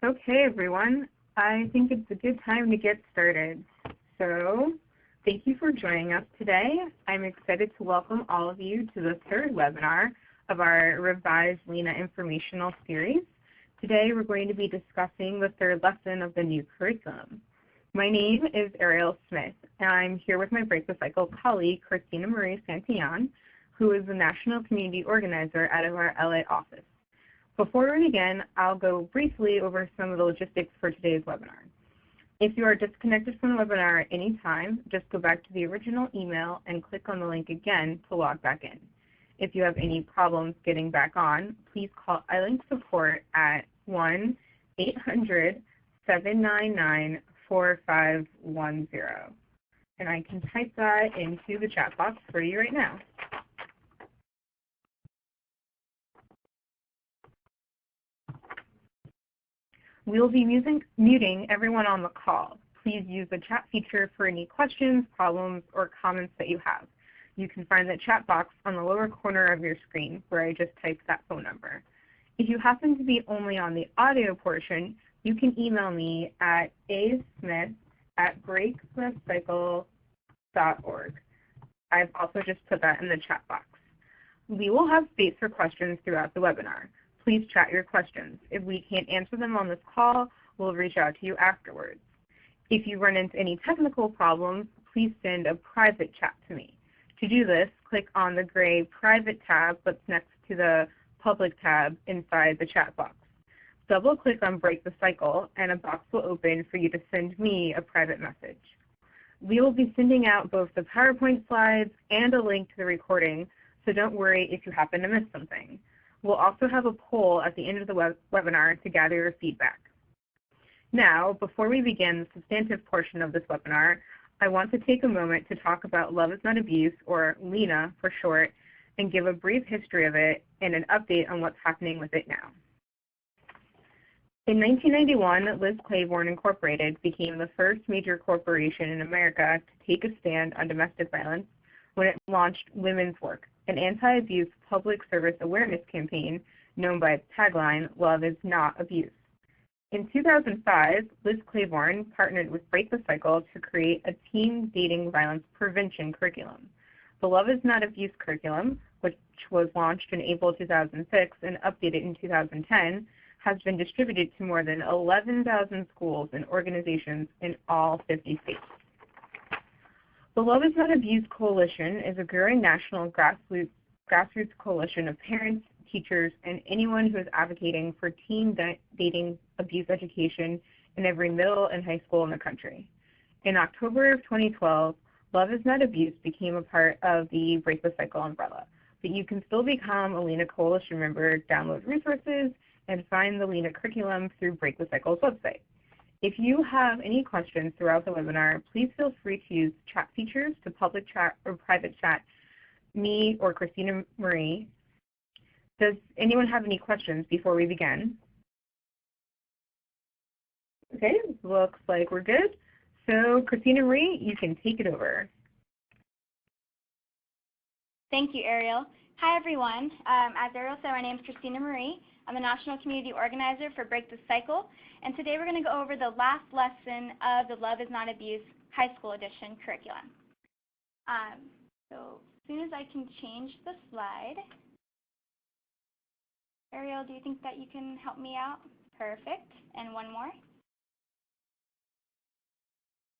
Okay, everyone. I think it's a good time to get started. So, thank you for joining us today. I'm excited to welcome all of you to the third webinar of our revised LINA informational series. Today, we're going to be discussing the third lesson of the new curriculum. My name is Ariel Smith, and I'm here with my Break the Cycle colleague, Christina Marie Santillan, who is the National Community Organizer out of our LA office. Before we begin, I'll go briefly over some of the logistics for today's webinar. If you are disconnected from the webinar at any time, just go back to the original email and click on the link again to log back in. If you have any problems getting back on, please call iLink support at 1-800-799-4510. And I can type that into the chat box for you right now. We will be muting everyone on the call. Please use the chat feature for any questions, problems, or comments that you have. You can find the chat box on the lower corner of your screen where I just typed that phone number. If you happen to be only on the audio portion, you can email me at asmith@breakthecycle.org. I've also just put that in the chat box. We will have space for questions throughout the webinar. Please chat your questions. If we can't answer them on this call, we'll reach out to you afterwards. If you run into any technical problems, please send a private chat to me. To do this, click on the gray private tab that's next to the public tab inside the chat box. Double-click on Break the Cycle, and a box will open for you to send me a private message. We will be sending out both the PowerPoint slides and a link to the recording, so don't worry if you happen to miss something. We'll also have a poll at the end of the webinar to gather your feedback. Now, before we begin the substantive portion of this webinar, I want to take a moment to talk about Love is Not Abuse, or LINA for short, and give a brief history of it and an update on what's happening with it now. In 1991, Liz Claiborne Incorporated became the first major corporation in America to take a stand on domestic violence when it launched Women's Work, an anti-abuse public service awareness campaign known by its tagline, Love is Not Abuse. In 2005, Liz Claiborne partnered with Break the Cycle to create a teen dating violence prevention curriculum. The Love is Not Abuse curriculum, which was launched in April 2006 and updated in 2010, has been distributed to more than 11,000 schools and organizations in all 50 states. The Love is Not Abuse Coalition is a growing national grassroots coalition of parents, teachers, and anyone who is advocating for teen dating abuse education in every middle and high school in the country. In October of 2012, Love is Not Abuse became a part of the Break the Cycle umbrella, but you can still become a LINA Coalition member, download resources, and find the LINA curriculum through Break the Cycle's website. If you have any questions throughout the webinar, please feel free to use chat features to public chat or private chat me or Christina Marie. Does anyone have any questions before we begin? Okay, looks like we're good. So Christina Marie, you can take it over. Thank you, Ariel. Hi, everyone. As Ariel said, my name is Christina Marie. I'm the National Community Organizer for Break the Cycle, and today we're going to go over the last lesson of the Love is Not Abuse High School Edition curriculum. So as soon as I can change the slide. Ariel, do you think that you can help me out? Perfect. And one more.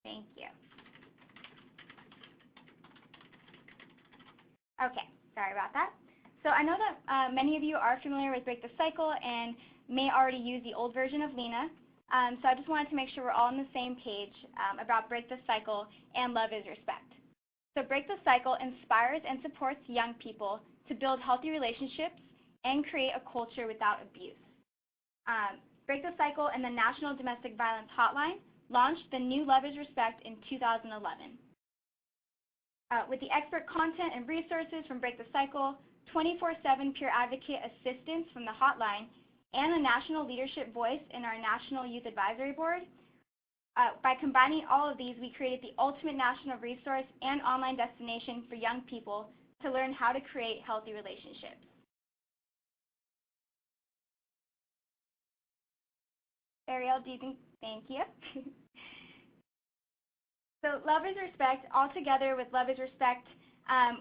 Thank you. Okay, sorry about that. So I know that many of you are familiar with Break the Cycle and may already use the old version of LINA. So I just wanted to make sure we're all on the same page about Break the Cycle and Love is Respect. So Break the Cycle inspires and supports young people to build healthy relationships and create a culture without abuse. Break the Cycle and the National Domestic Violence Hotline launched the new Love is Respect in 2011. With the expert content and resources from Break the Cycle, 24/7 peer advocate assistance from the hotline, and a national leadership voice in our National Youth Advisory Board, by combining all of these, we created the ultimate national resource and online destination for young people to learn how to create healthy relationships. Ariel, do you think? Thank you. So Love is Respect, all together with Love is Respect,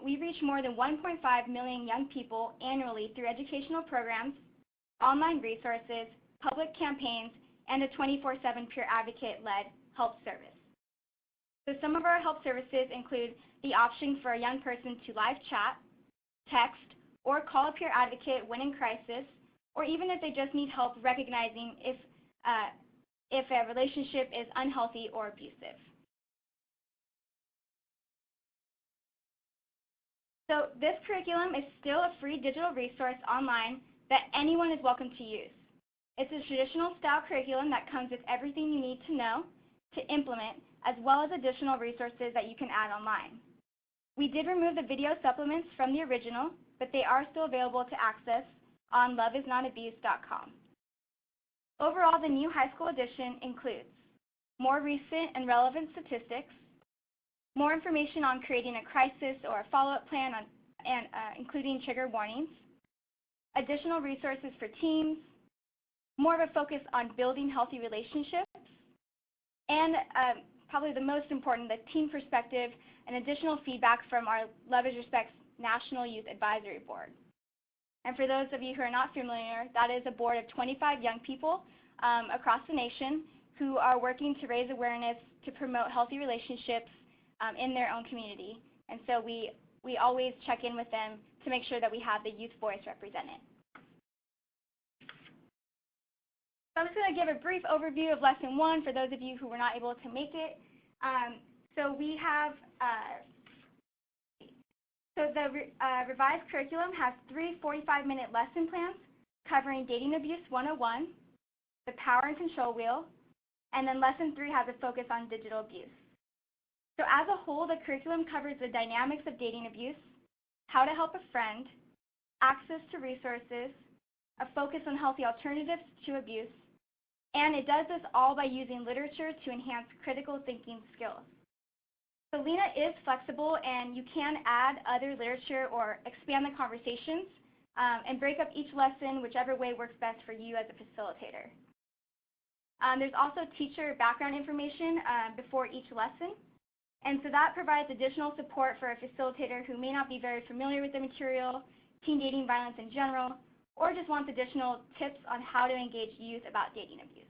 we reach more than 1.5 million young people annually through educational programs, online resources, public campaigns, and a 24/7 peer advocate-led help service. So some of our help services include the option for a young person to live chat, text, or call a peer advocate when in crisis, or even if they just need help recognizing if a relationship is unhealthy or abusive. So this curriculum is still a free digital resource online that anyone is welcome to use. It's a traditional style curriculum that comes with everything you need to know to implement, as well as additional resources that you can add online. We did remove the video supplements from the original, but they are still available to access on loveisnotabuse.com. Overall, the new high school edition includes more recent and relevant statistics, more information on creating a crisis or a follow-up plan including trigger warnings, additional resources for teams, more of a focus on building healthy relationships, and probably the most important, the team perspective and additional feedback from our Love is Respect's National Youth Advisory Board. And for those of you who are not familiar, that is a board of 25 young people across the nation who are working to raise awareness to promote healthy relationships in their own community. And so we always check in with them to make sure that we have the youth voice represented. So I'm just going to give a brief overview of Lesson 1 for those of you who were not able to make it. So we have, the revised curriculum has 3 45-minute lesson plans covering Dating Abuse 101, the Power and Control Wheel, and then Lesson 3 has a focus on digital abuse. So as a whole, the curriculum covers the dynamics of dating abuse, how to help a friend, access to resources, a focus on healthy alternatives to abuse, and it does this all by using literature to enhance critical thinking skills. So LINA is flexible, and you can add other literature or expand the conversations and break up each lesson whichever way works best for you as a facilitator. There's also teacher background information before each lesson, and so that provides additional support for a facilitator who may not be very familiar with the material, teen dating violence in general, or just wants additional tips on how to engage youth about dating abuse.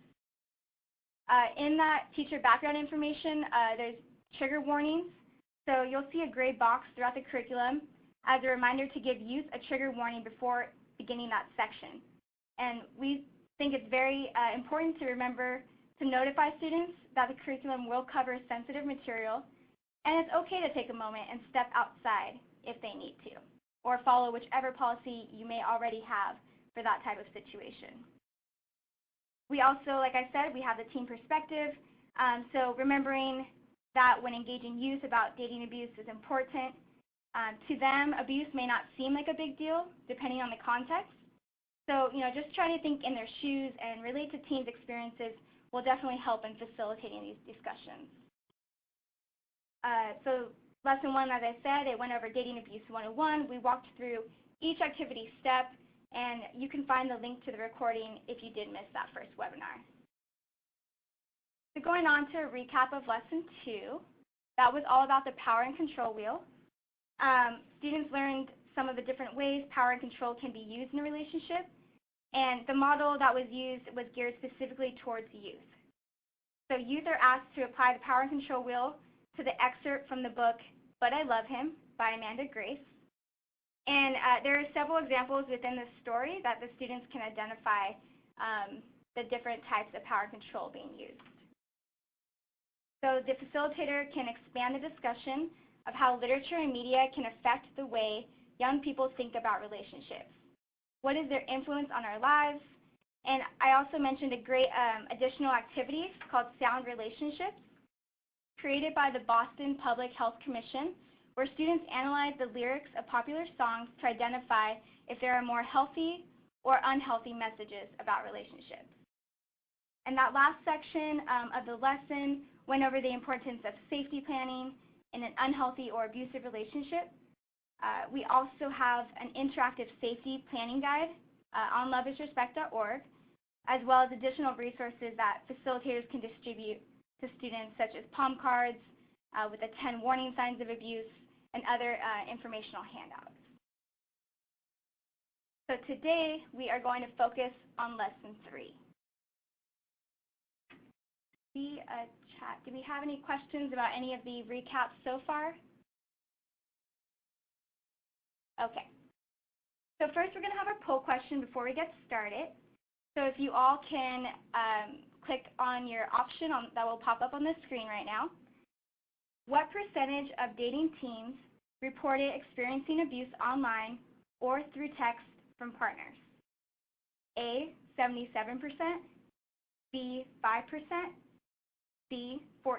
In that teacher background information, there's trigger warnings. So you'll see a gray box throughout the curriculum as a reminder to give youth a trigger warning before beginning that section. And we think it's very important to remember to notify students that the curriculum will cover sensitive material, and it's okay to take a moment and step outside if they need to, or follow whichever policy you may already have for that type of situation. We also, like I said, we have the teen perspective, so remembering that when engaging youth about dating abuse is important. To them, abuse may not seem like a big deal, depending on the context. So, just trying to think in their shoes and relate to teens' experiences will definitely help in facilitating these discussions. So Lesson 1, as I said, it went over Dating Abuse 101. We walked through each activity step, and you can find the link to the recording if you did miss that first webinar. So going on to a recap of Lesson 2, that was all about the Power and Control Wheel. Students learned some of the different ways power and control can be used in a relationship, and the model that was used was geared specifically towards youth. So youth are asked to apply the Power and Control Wheel to the excerpt from the book But I Love Him by Amanda Grace. And there are several examples within this story that the students can identify the different types of power and control being used. So the facilitator can expand the discussion of how literature and media can affect the way young people think about relationships. What is their influence on our lives? And I also mentioned a great additional activity called Sound Relationships, created by the Boston Public Health Commission, where students analyze the lyrics of popular songs to identify if there are more healthy or unhealthy messages about relationships. And that last section of the lesson went over the importance of safety planning in an unhealthy or abusive relationship. We also have an interactive safety planning guide on loveisrespect.org as well as additional resources that facilitators can distribute to students, such as palm cards with the 10 warning signs of abuse and other informational handouts. So today we are going to focus on lesson 3. See a chat. Do we have any questions about any of the recaps so far? Okay. So first we're going to have our poll question before we get started. So if you all can click on your option that will pop up on the screen right now. What percentage of dating teens reported experiencing abuse online or through text from partners? A, 77%, B, 5%, C, 14%,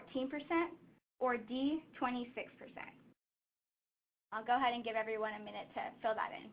or D, 26%? I'll go ahead and give everyone a minute to fill that in.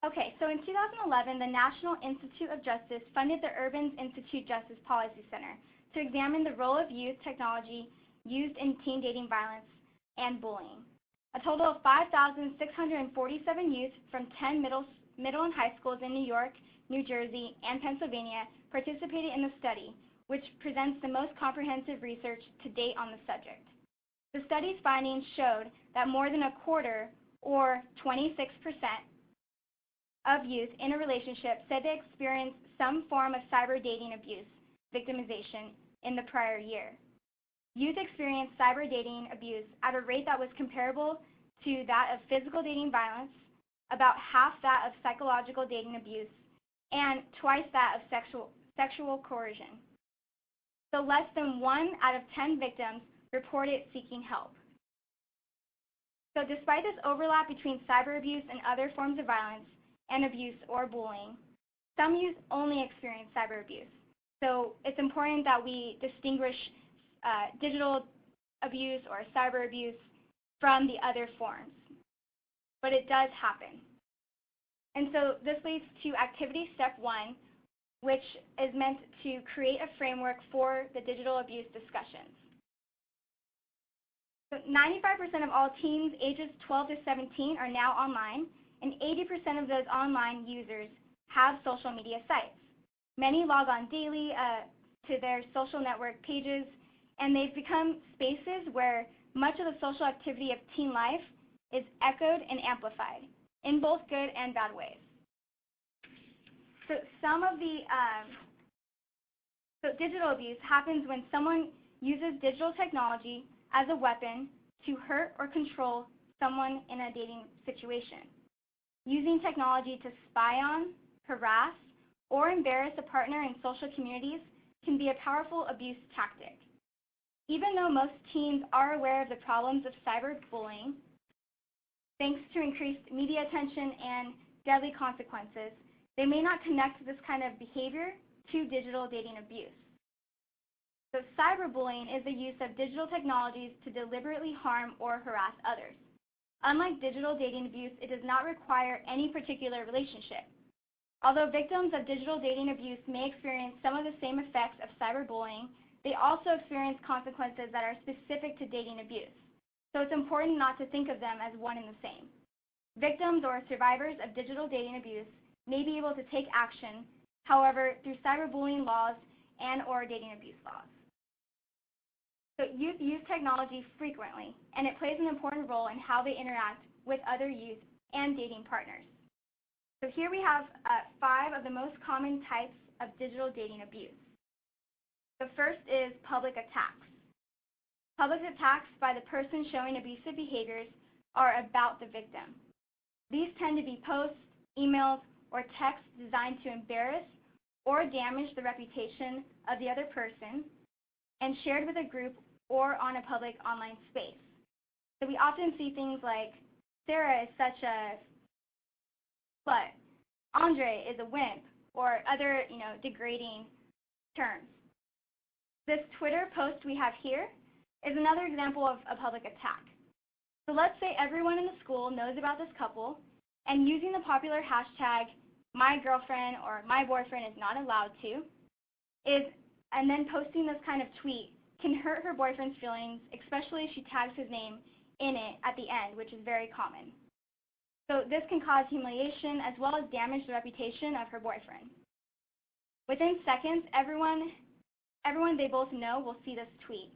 Okay, so in 2011, the National Institute of Justice funded the Urban Institute Justice Policy Center to examine the role of youth technology used in teen dating violence and bullying. A total of 5,647 youth from 10 middle and high schools in New York, New Jersey, and Pennsylvania participated in the study, which presents the most comprehensive research to date on the subject. The study's findings showed that more than a quarter, or 26%, of youth in a relationship said they experienced some form of cyber dating abuse, victimization, in the prior year. Youth experienced cyber dating abuse at a rate that was comparable to that of physical dating violence, about half that of psychological dating abuse, and twice that of sexual coercion. So less than 1 out of 10 victims reported seeking help. So despite this overlap between cyber abuse and other forms of violence and abuse or bullying, some youth only experience cyber abuse. So it's important that we distinguish digital abuse or cyber abuse from the other forms. But it does happen. And so this leads to activity step 1, which is meant to create a framework for the digital abuse discussions. So 95% of all teens ages 12 to 17 are now online, and 80% of those online users have social media sites. Many log on daily to their social network pages, and they've become spaces where much of the social activity of teen life is echoed and amplified in both good and bad ways. So some of the digital abuse happens when someone uses digital technology as a weapon to hurt or control someone in a dating situation. Using technology to spy on, harass, or embarrass a partner in social communities can be a powerful abuse tactic. Even though most teens are aware of the problems of cyberbullying, thanks to increased media attention and deadly consequences, they may not connect this kind of behavior to digital dating abuse. So cyberbullying is the use of digital technologies to deliberately harm or harass others. Unlike digital dating abuse, it does not require any particular relationship. Although victims of digital dating abuse may experience some of the same effects of cyberbullying, they also experience consequences that are specific to dating abuse. So it's important not to think of them as one and the same. Victims or survivors of digital dating abuse may be able to take action, however, through cyberbullying laws and/or dating abuse laws. So youth use technology frequently, and it plays an important role in how they interact with other youth and dating partners. So here we have 5 of the most common types of digital dating abuse. The first is public attacks. Public attacks by the person showing abusive behaviors are about the victim. These tend to be posts, emails, or texts designed to embarrass or damage the reputation of the other person and shared with a group or on a public online space. So we often see things like, Sarah is such a slut, Andre is a wimp, or other, degrading terms. This Twitter post we have here is another example of a public attack. So let's say everyone in the school knows about this couple, and using the popular hashtag, my girlfriend or my boyfriend is not allowed to, and then posting this kind of tweet can hurt her boyfriend's feelings, especially if she tags his name in it at the end, which is very common. So this can cause humiliation as well as damage the reputation of her boyfriend. Within seconds, everyone they both know will see this tweet,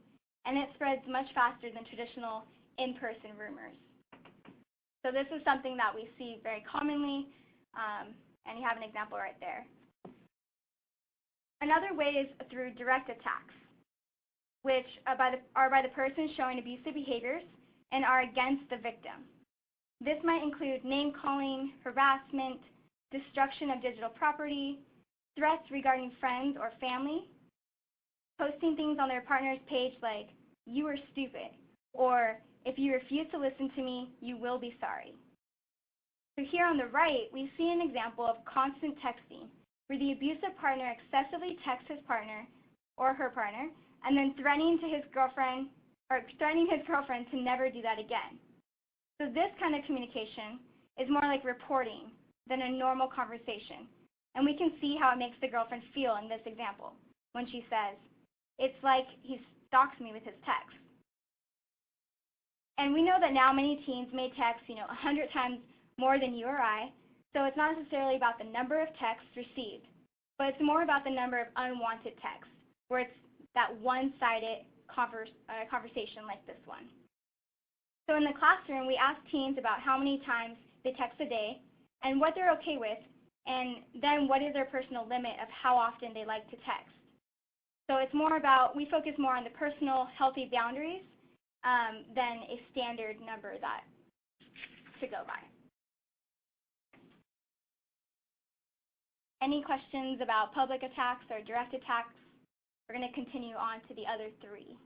and it spreads much faster than traditional in-person rumors. So this is something that we see very commonly, and you have an example right there. Another way is through direct attacks, which are by the person showing abusive behaviors and are against the victim. This might include name-calling, harassment, destruction of digital property, threats regarding friends or family, posting things on their partner's page like, you are stupid, or if you refuse to listen to me, you will be sorry. So here on the right, we see an example of constant texting, where the abusive partner excessively texts his partner or her partner, and then threatening his girlfriend to never do that again. So this kind of communication is more like reporting than a normal conversation, and we can see how it makes the girlfriend feel in this example when she says, it's like he stalks me with his texts. And we know that now many teens may text, 100 times more than you or I, so it's not necessarily about the number of texts received, but it's more about the number of unwanted texts, where it's that one-sided conversation like this one. So in the classroom, we ask teens about how many times they text a day and what they're okay with, and then what is their personal limit of how often they like to text. So it's more about, we focus more on the personal, healthy boundaries than a standard number that to go by. Any questions about public attacks or direct attacks? We're going to continue on to the other 3.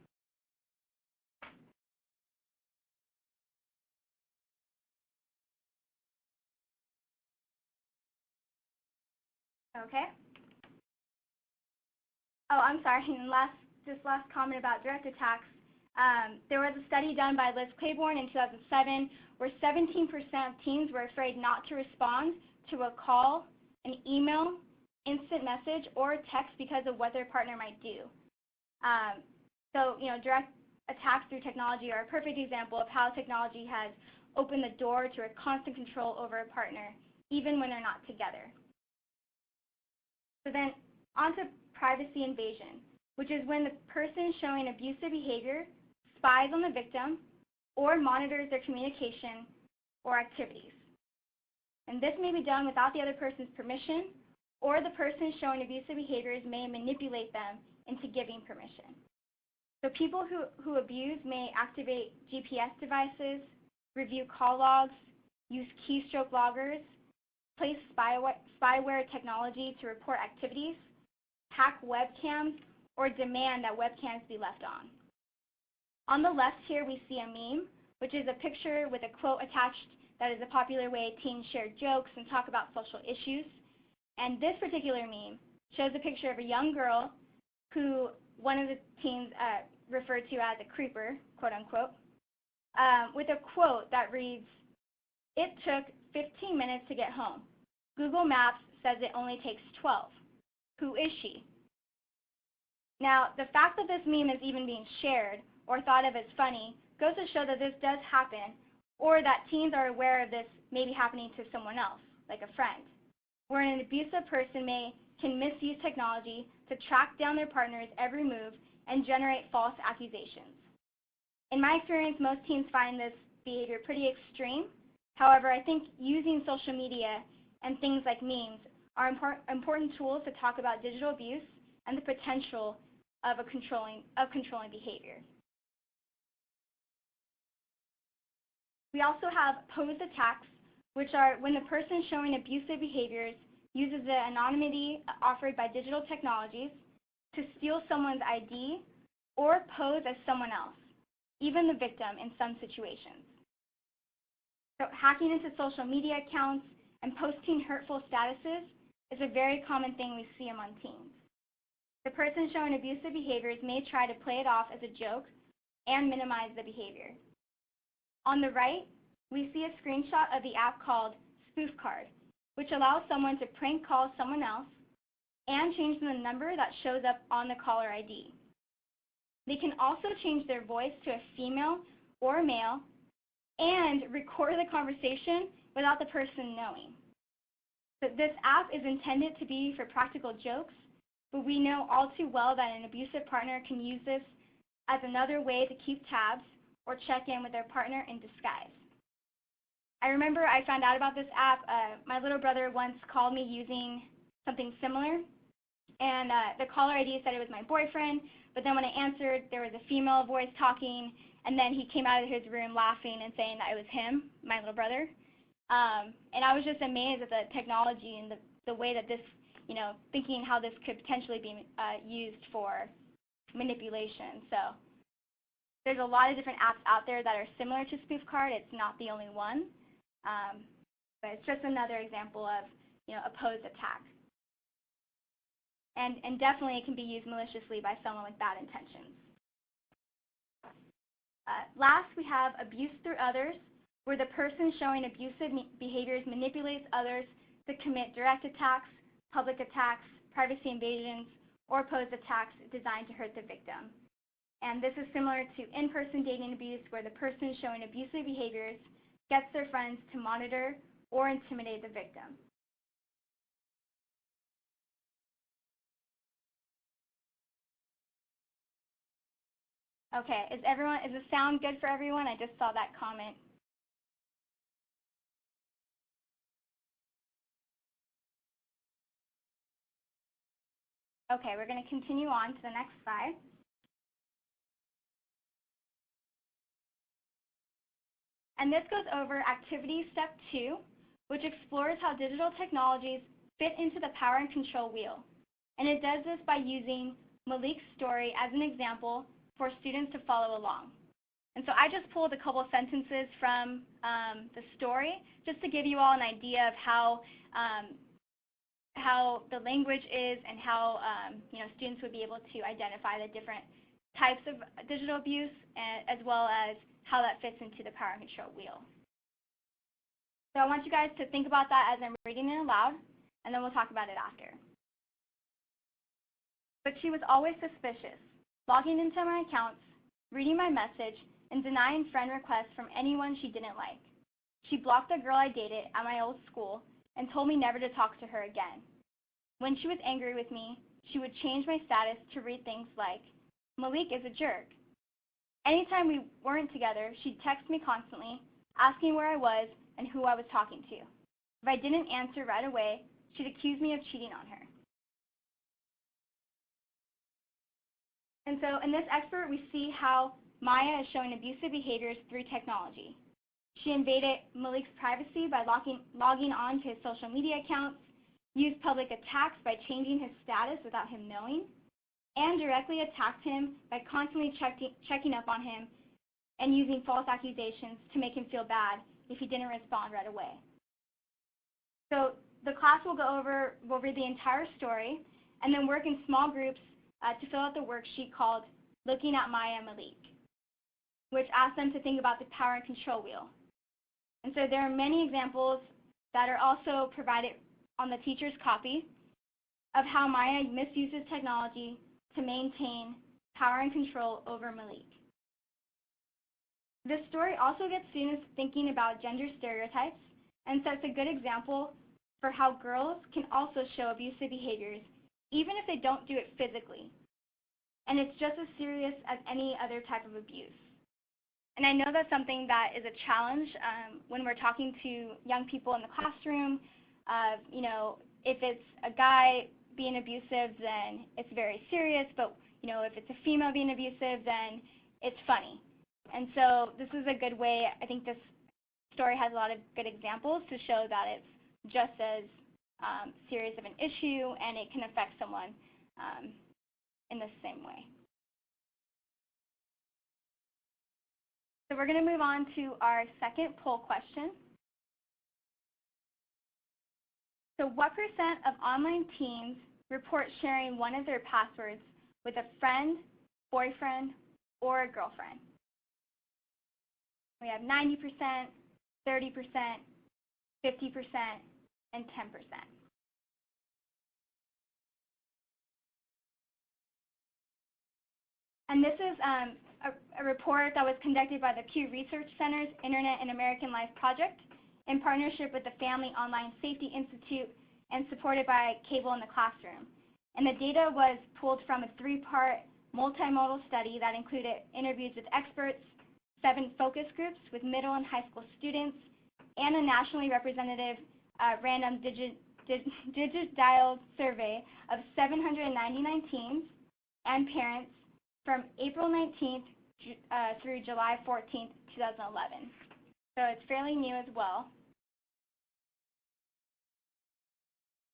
Okay. Oh, I'm sorry. And last comment about direct attacks. There was a study done by Liz Claiborne in 2007 where 17% of teens were afraid not to respond to a call, an email, instant message, or a text because of what their partner might do. So, direct attacks through technology are a perfect example of how technology has opened the door to a constant control over a partner, even when they're not together. So then, on to privacy invasion, which is when the person showing abusive behavior spies on the victim or monitors their communication or activities. And this may be done without the other person's permission, or the person showing abusive behaviors may manipulate them into giving permission. So people who abuse may activate GPS devices, review call logs, use keystroke loggers, place spyware technology to report activities, hack webcams, or demand that webcams be left on. On the left here, we see a meme, which is a picture with a quote attached that is a popular way teens share jokes and talk about social issues. And this particular meme shows a picture of a young girl who one of the teens referred to as a creeper, quote unquote, with a quote that reads, "It took 15 minutes to get home. Google Maps says it only takes 12. Who is she?" Now, the fact that this meme is even being shared or thought of as funny goes to show that this does happen, or that teens are aware of this maybe happening to someone else, like a friend, where an abusive person can misuse technology to track down their partner's every move and generate false accusations. In my experience, most teens find this behavior pretty extreme. However, I think using social media and things like memes are important tools to talk about digital abuse and the potential of controlling behavior. We also have posed attacks, which are when the person showing abusive behaviors uses the anonymity offered by digital technologies to steal someone's ID or pose as someone else, even the victim in some situations. So hacking into social media accounts and posting hurtful statuses is a very common thing we see among teens. The person showing abusive behaviors may try to play it off as a joke and minimize the behavior. On the right, we see a screenshot of the app called Spoof Card, which allows someone to prank call someone else and change the number that shows up on the caller ID. They can also change their voice to a female or a male and record the conversation without the person knowing. So this app is intended to be for practical jokes, but we know all too well that an abusive partner can use this as another way to keep tabs or check in with their partner in disguise. I remember I found out about this app. My little brother once called me using something similar, and the caller ID said it was my boyfriend, but then when I answered, there was a female voice talking, and then he came out of his room laughing and saying that it was him, my little brother. And I was just amazed at the technology and the way that this, thinking how this could potentially be used for manipulation. So there's a lot of different apps out there that are similar to Spoof Card. It's not the only one, but it's just another example of, a posed attack. And definitely it can be used maliciously by someone with bad intentions. Last, we have abuse through others, where the person showing abusive behaviors manipulates others to commit direct attacks, public attacks, privacy invasions, or posed attacks designed to hurt the victim. And this is similar to in-person dating abuse, where the person showing abusive behaviors gets their friends to monitor or intimidate the victim. Okay, is the sound good for everyone? I just saw that comment. Okay, we're going to continue on to the next slide. And this goes over activity step 2, which explores how digital technologies fit into the power and control wheel. And it does this by using Malik's story as an example for students to follow along. And so I just pulled a couple of sentences from the story just to give you all an idea of how the language is and how students would be able to identify the different types of digital abuse, as well as how that fits into the power and control wheel. So I want you guys to think about that as I'm reading it aloud, and then we'll talk about it after. But she was always suspicious, logging into my accounts, reading my message, and denying friend requests from anyone she didn't like. She blocked the girl I dated at my old school and told me never to talk to her again. When she was angry with me, she would change my status to read things like, "Malik is a jerk." Anytime we weren't together, she'd text me constantly, asking where I was and who I was talking to. If I didn't answer right away, she'd accuse me of cheating on her. And so in this expert, we see how Maya is showing abusive behaviors through technology. She invaded Malik's privacy by logging on to his social media accounts, used public attacks by changing his status without him knowing, and directly attacked him by constantly checking up on him and using false accusations to make him feel bad if he didn't respond right away. So the class will we'll read the entire story and then work in small groups to fill out the worksheet called Looking at Maya and Malik, which asks them to think about the power and control wheel. And so there are many examples that are also provided on the teacher's copy of how Maya misuses technology to maintain power and control over Malik. This story also gets students thinking about gender stereotypes and sets a good example for how girls can also show abusive behaviors even if they don't do it physically. and it's just as serious as any other type of abuse. And I know that's something that is a challenge when we're talking to young people in the classroom. If it's a guy being abusive, then it's very serious, but if it's a female being abusive, then it's funny. And so this is a good way. I think this story has a lot of good examples to show that it's just as serious of an issue, and it can affect someone in the same way. So we're going to move on to our second poll question. So what percent of online teens report sharing one of their passwords with a friend, boyfriend, or a girlfriend? We have 90%, 30%, 50%, and 10%. And this is a report that was conducted by the Pew Research Center's Internet and American Life Project in partnership with the Family Online Safety Institute and supported by Cable in the Classroom. And the data was pulled from a 3-part multimodal study that included interviews with experts, 7 focus groups with middle and high school students, and a nationally representative random digit-dialed survey of 799 teens and parents from April 19th through July 14th, 2011. So it's fairly new as well.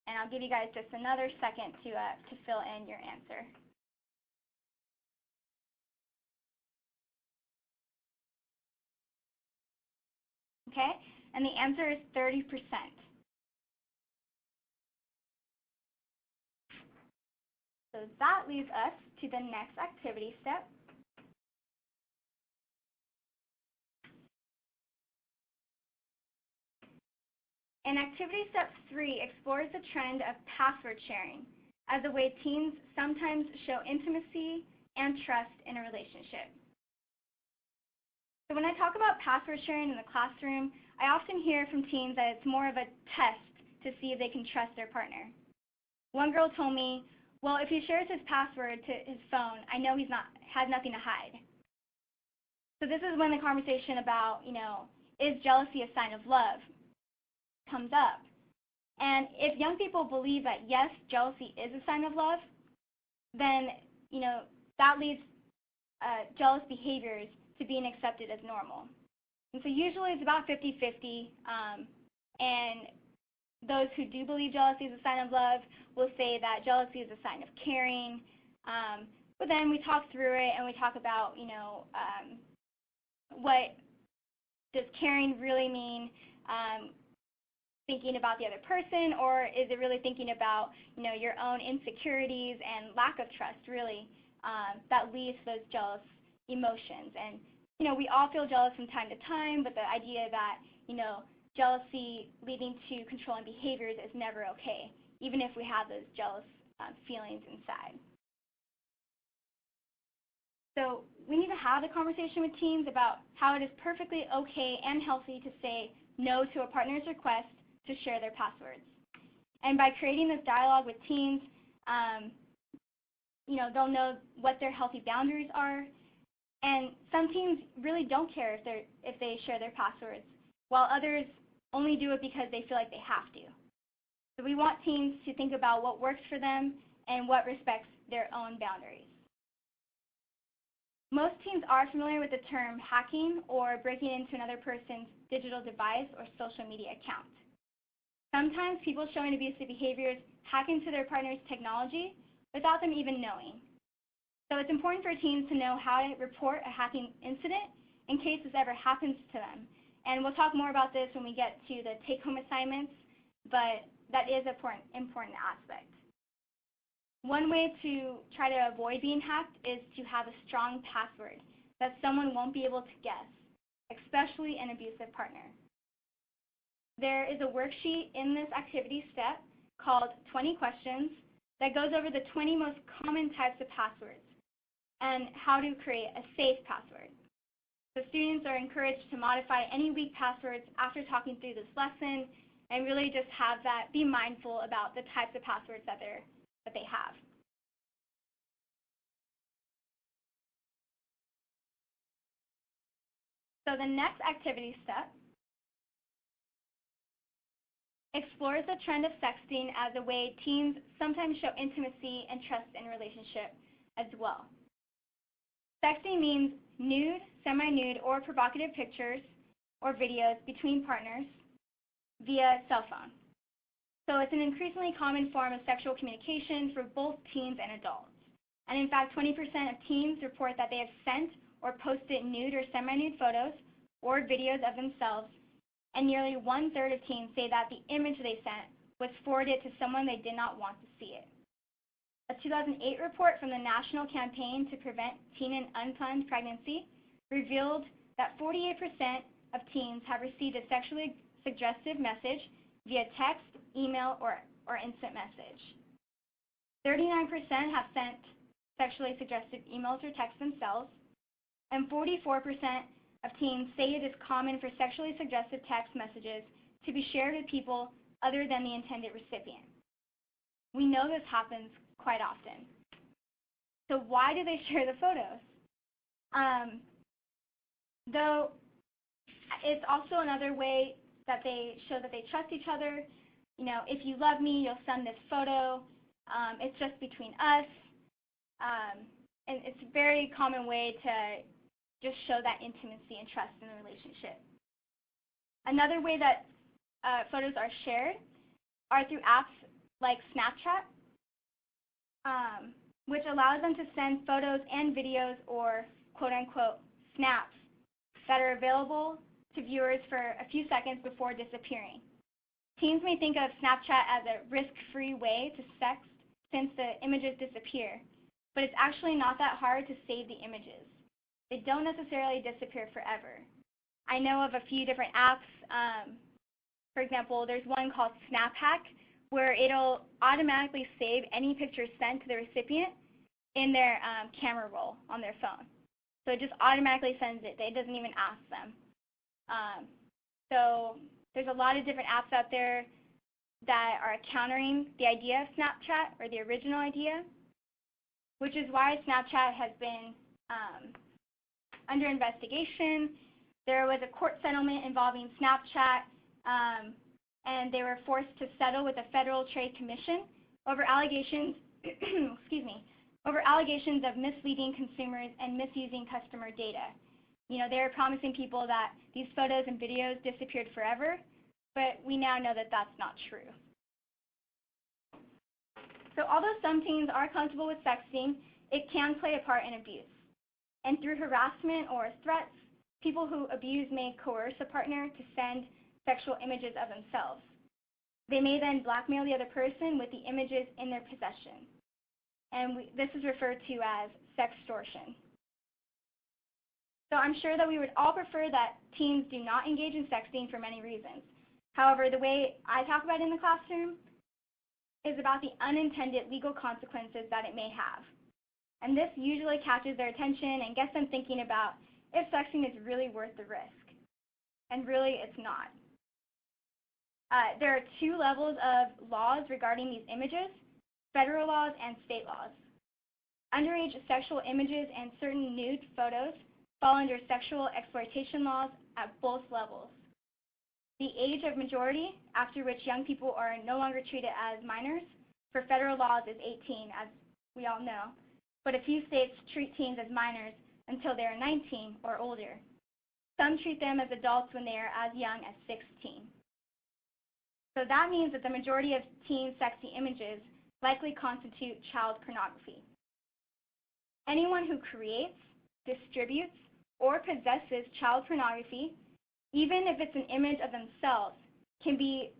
And I'll give you guys just another second to fill in your answer. Okay, and the answer is 30%. So that leads us to the next activity step. And activity step 3 explores the trend of password sharing as a way teens sometimes show intimacy and trust in a relationship. So when I talk about password sharing in the classroom, I often hear from teens that it's more of a test to see if they can trust their partner. One girl told me, well, if he shares his password to his phone, I know has nothing to hide. So this is when the conversation about, is jealousy a sign of love comes up. And if young people believe that, yes, jealousy is a sign of love, then, that leads jealous behaviors to being accepted as normal. And so usually it's about 50-50, and those who do believe jealousy is a sign of love will say that jealousy is a sign of caring. But then we talk through it and we talk about, what does caring really mean? Thinking about the other person, or is it really thinking about, your own insecurities and lack of trust, really, that leads to those jealous emotions? And, we all feel jealous from time to time, but the idea that, jealousy leading to controlling behaviors is never okay, even if we have those jealous feelings inside. So we need to have the conversation with teens about how it is perfectly okay and healthy to say no to a partner's request to share their passwords. And by creating this dialogue with teens, they'll know what their healthy boundaries are. And some teens really don't care if they share their passwords, while others only do it because they feel like they have to. So we want teens to think about what works for them and what respects their own boundaries. Most teens are familiar with the term hacking or breaking into another person's digital device or social media account. Sometimes people showing abusive behaviors hack into their partner's technology without them even knowing. So it's important for teens to know how to report a hacking incident in case this ever happens to them. And we'll talk more about this when we get to the take-home assignments, but that is an important aspect. One way to try to avoid being hacked is to have a strong password that someone won't be able to guess, especially an abusive partner. There is a worksheet in this activity step called 20 Questions that goes over the 20 most common types of passwords and how to create a safe password. The students are encouraged to modify any weak passwords after talking through this lesson and really just have that, be mindful about the types of passwords that they have. So the next activity step explores the trend of sexting as a way teens sometimes show intimacy and trust in a relationship as well. Sexting means nude, semi-nude, or provocative pictures or videos between partners via cell phone. So it's an increasingly common form of sexual communication for both teens and adults. And in fact, 20% of teens report that they have sent or posted nude or semi-nude photos or videos of themselves, and nearly 1/3 of teens say that the image they sent was forwarded to someone they did not want to see it. A 2008 report from the National Campaign to Prevent Teen and Unplanned Pregnancy revealed that 48% of teens have received a sexually suggestive message via text, email, or instant message. 39% have sent sexually suggestive emails or texts themselves, and 44% of teens say it is common for sexually suggestive text messages to be shared with people other than the intended recipient. We know this happens quite often. So why do they share the photos? Though it's also another way that they show that they trust each other. You know, if you love me, you'll send this photo. It's just between us. And it's a very common way to just show that intimacy and trust in the relationship. Another way that photos are shared are through apps like Snapchat, which allows them to send photos and videos, or quote-unquote snaps, that are available to viewers for a few seconds before disappearing. Teens may think of Snapchat as a risk-free way to sext since the images disappear, but it's actually not that hard to save the images. They don't necessarily disappear forever. I know of a few different apps. For example, there's one called SnapHack, where it'll automatically save any picture sent to the recipient in their camera roll on their phone. So it just automatically sends it. It doesn't even ask them. So there's a lot of different apps out there that are countering the idea of Snapchat, or the original idea, which is why Snapchat has been under investigation. There was a court settlement involving Snapchat, and they were forced to settle with the Federal Trade Commission over allegations, over allegations of misleading consumers and misusing customer data. You know, they were promising people that these photos and videos disappeared forever, but we now know that that's not true. So although some teens are comfortable with sexting, it can play a part in abuse. And through harassment or threats, people who abuse may coerce a partner to send sexual images of themselves. They may then blackmail the other person with the images in their possession. And this is referred to as sextortion. So I'm sure that we would all prefer that teens do not engage in sexting for many reasons. However, the way I talk about it in the classroom is about the unintended legal consequences that it may have. And this usually catches their attention and gets them thinking about if sexting is really worth the risk. And really, it's not. There are two levels of laws regarding these images: federal laws and state laws. Underage sexual images and certain nude photos fall under sexual exploitation laws at both levels. The age of majority, after which young people are no longer treated as minors, for federal laws is 18, as we all know, but a few states treat teens as minors until they are 19 or older. Some treat them as adults when they are as young as 16. So that means that the majority of teen sexy images likely constitute child pornography. Anyone who creates, distributes, or possesses child pornography, even if it's an image of themselves, can be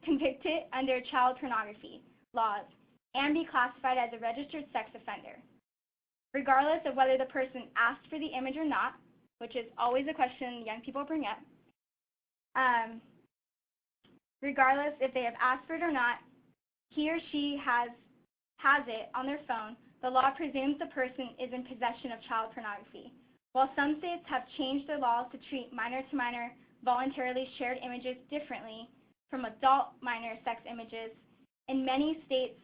convicted under child pornography laws and be classified as a registered sex offender. Regardless of whether the person asked for the image or not, which is always a question young people bring up, regardless if they have asked for it or not, he or she has it on their phone, the law presumes the person is in possession of child pornography. While some states have changed their laws to treat minor-to-minor voluntarily shared images differently from adult minor sex images, in many states,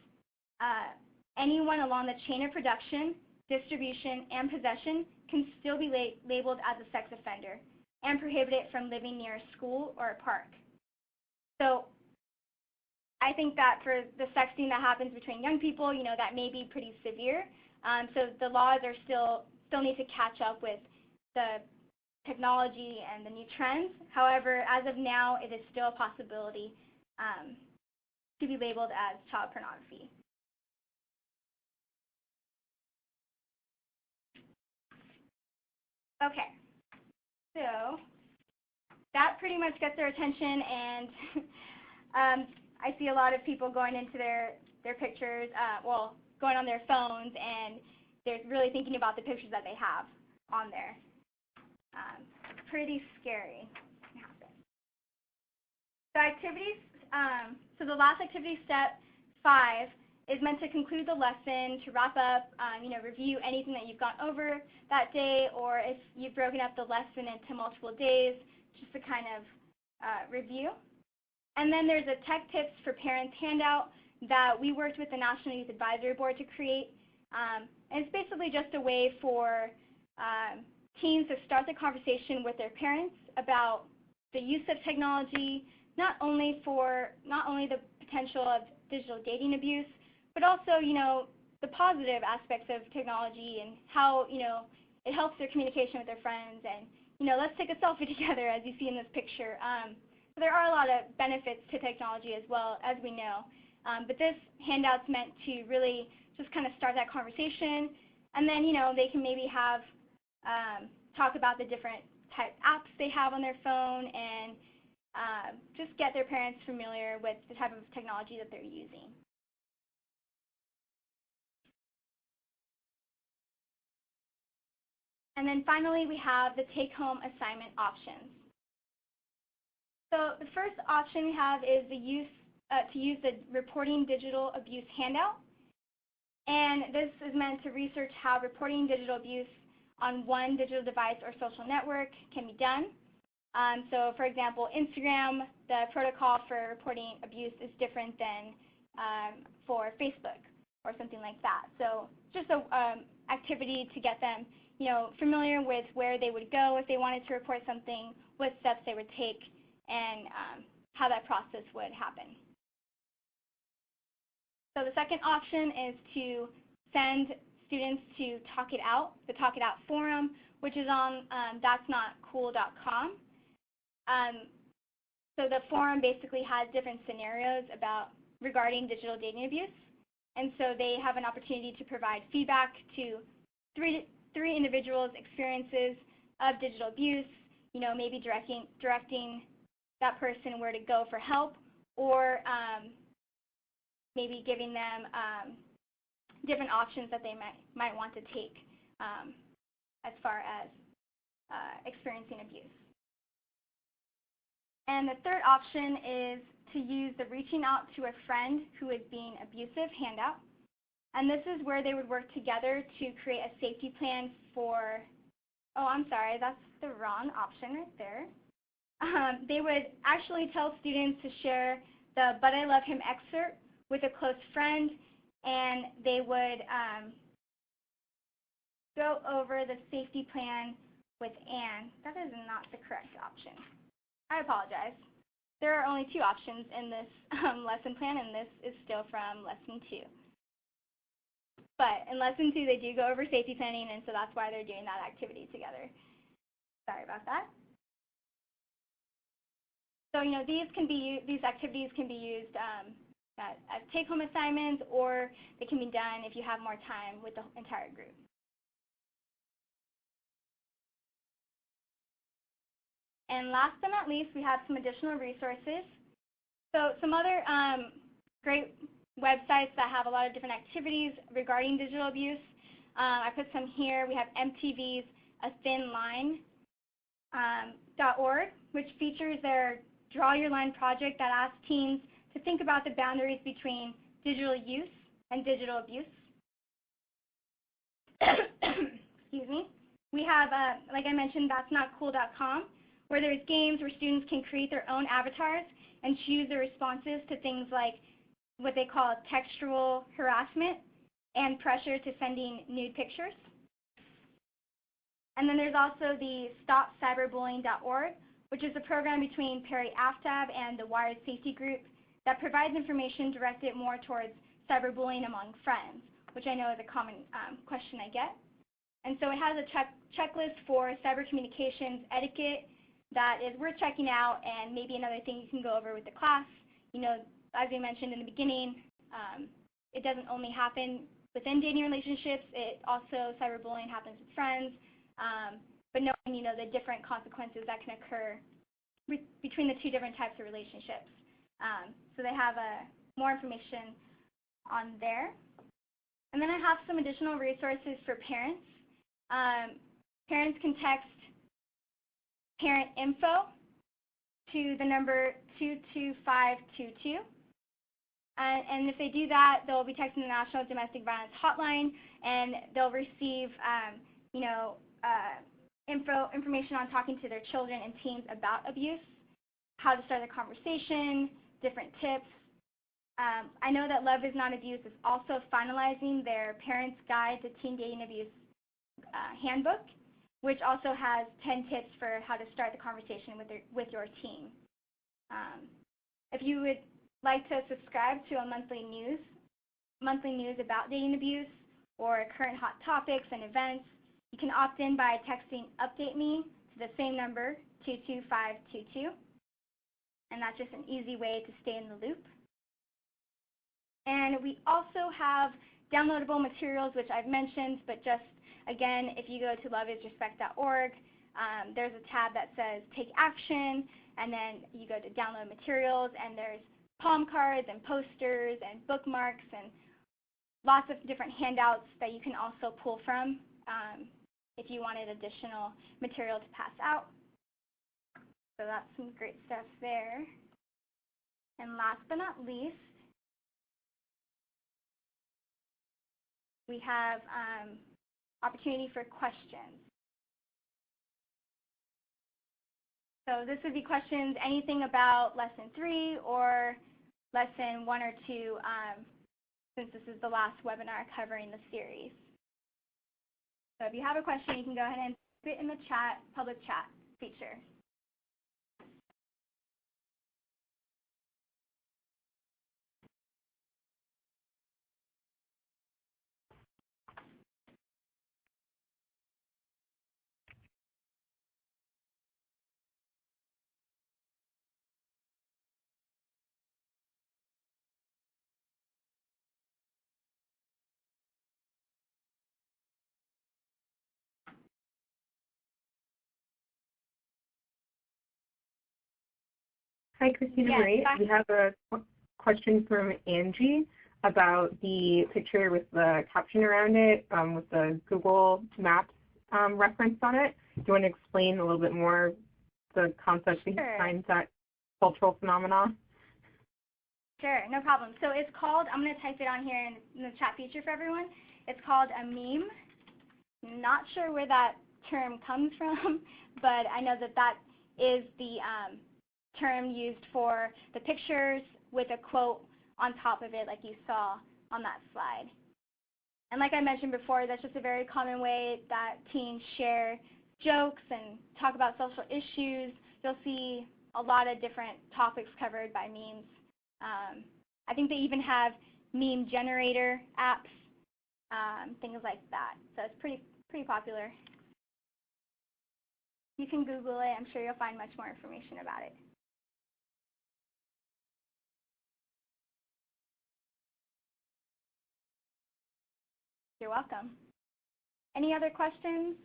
anyone along the chain of production, distribution, and possession can still be labeled as a sex offender and prohibited from living near a school or a park. So I think that for the sexting that happens between young people, that may be pretty severe. So the laws are still need to catch up with the technology and the new trends. However, as of now, it is still a possibility to be labeled as child pornography. Okay, so that pretty much gets their attention, and I see a lot of people going into their pictures, going on their phones, and they're really thinking about the pictures that they have on there. Pretty scary. So activities, so the last activity, step 5, is meant to conclude the lesson, to wrap up, review anything that you've gone over that day, or if you've broken up the lesson into multiple days, just to kind of review. And then there's a Tech Tips for Parents handout that we worked with the National Youth Advisory Board to create. And it's basically just a way for teens to start the conversation with their parents about the use of technology, not only the potential of digital dating abuse, but also, the positive aspects of technology and how, it helps their communication with their friends. And, let's take a selfie together, as you see in this picture. So there are a lot of benefits to technology as well, as we know. But this handout's meant to really just kind of start that conversation. And then, they can maybe have, talk about the different type apps they have on their phone, and just get their parents familiar with the type of technology that they're using. And then finally, we have the take-home assignment options. So the first option we have is to use the Reporting Digital Abuse handout. And this is meant to research how reporting digital abuse on one digital device or social network can be done. So for example, Instagram, the protocol for reporting abuse is different than for Facebook or something like that. So just an activity to get them familiar with where they would go if they wanted to report something, what steps they would take, and how that process would happen. So the second option is to send students to Talk It Out, the Talk It Out forum, which is on that'snotcool.com. So the forum basically has different scenarios regarding digital dating abuse, and so they have an opportunity to provide feedback to three individuals' experiences of digital abuse, maybe directing that person where to go for help, or maybe giving them different options that they might want to take as far as experiencing abuse. And the third option is to use the Reaching Out to a Friend Who is Being Abusive handout. And this is where they would work together to create a safety plan for, oh, I'm sorry, that's the wrong option right there. They would actually tell students to share the But I Love Him excerpt with a close friend, and they would go over the safety plan with Anne. That is not the correct option. I apologize. There are only 2 options in this lesson plan, and this is still from lesson 2. But in lesson 2, they do go over safety planning, and so that's why they're doing that activity together. Sorry about that. So these activities can be used as take-home assignments, or they can be done if you have more time with the entire group. And last but not least, we have some additional resources. So some other great websites that have a lot of different activities regarding digital abuse. I put some here. We have MTV's A Thin Line .org, which features their Draw Your Line project that asks teens to think about the boundaries between digital use and digital abuse. Excuse me. We have, like I mentioned, that'snotcool.com, where there's games where students can create their own avatars and choose the responses to things like what they call textual harassment and pressure to sending nude pictures. And then there's also the stopcyberbullying.org, which is a program between Perry AFTAB and the Wired Safety Group that provides information directed more towards cyberbullying among friends, which I know is a common question I get. And so it has a checklist for cyber communications etiquette that is worth checking out, and maybe another thing you can go over with the class. You know, as we mentioned in the beginning, it doesn't only happen within dating relationships. It also, cyberbullying happens with friends. But knowing, you know, the different consequences that can occur between the two different types of relationships. So they have more information on there. And then I have some additional resources for parents. Parents can text parent info to the number 22522. And if they do that, they'll be texting the National Domestic Violence Hotline, and they'll receive, you know, information on talking to their children and teens about abuse, how to start a conversation, different tips. I know that Love Is Not Abuse is also finalizing their Parents' Guide to Teen Dating Abuse handbook, which also has 10 tips for how to start the conversation with your teen. If you would like to subscribe to a monthly news about dating abuse or current hot topics and events, you can opt in by texting Update Me to the same number, 22522. And that's just an easy way to stay in the loop. And we also have downloadable materials, which I've mentioned, but just again, if you go to loveisrespect.org, there's a tab that says Take Action, and then you go to Download Materials, and there's palm cards and posters and bookmarks and lots of different handouts that you can also pull from if you wanted additional material to pass out. So that's some great stuff there. And last but not least, we have opportunity for questions. So this would be questions, anything about Lesson 3 or Lesson 1 or 2, since this is the last webinar covering the series. So if you have a question, you can go ahead and put it in the chat, public chat feature. Hi, Christina Marie. We have a question from Angie about the picture with the caption around it, with the Google Maps reference on it. Do you want to explain a little bit more the concept behind that cultural phenomena? Sure, no problem. So it's called, I'm going to type it on here in the chat feature for everyone. It's called a meme. Not sure where that term comes from, but I know that that is the term used for the pictures with a quote on top of it like you saw on that slide. And like I mentioned before, that's just a very common way that teens share jokes and talk about social issues. You'll see a lot of different topics covered by memes. I think they even have meme generator apps, things like that. So it's pretty popular. You can Google it. I'm sure you'll find much more information about it. You're welcome. Any other questions?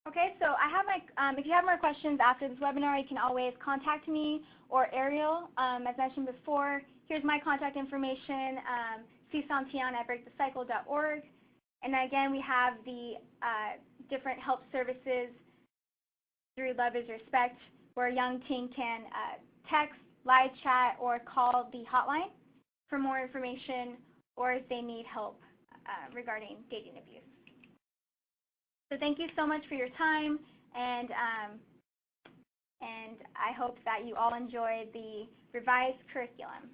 Okay, so I have if you have more questions after this webinar, you can always contact me or Ariel. As mentioned before, here's my contact information, csantian@breakthecycle.org. And again, we have the different help services through Love is Respect, where a young teen can text live chat or call the hotline for more information or if they need help regarding dating abuse. So thank you so much for your time, and I hope that you all enjoy the revised curriculum.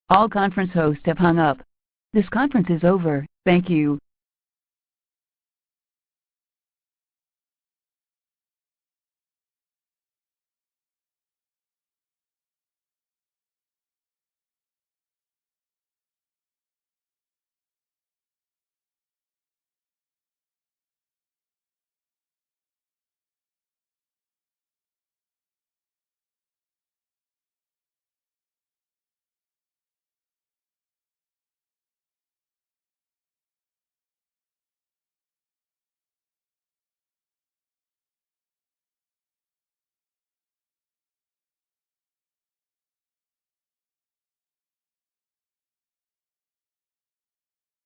All conference hosts have hung up. This conference is over. Thank you.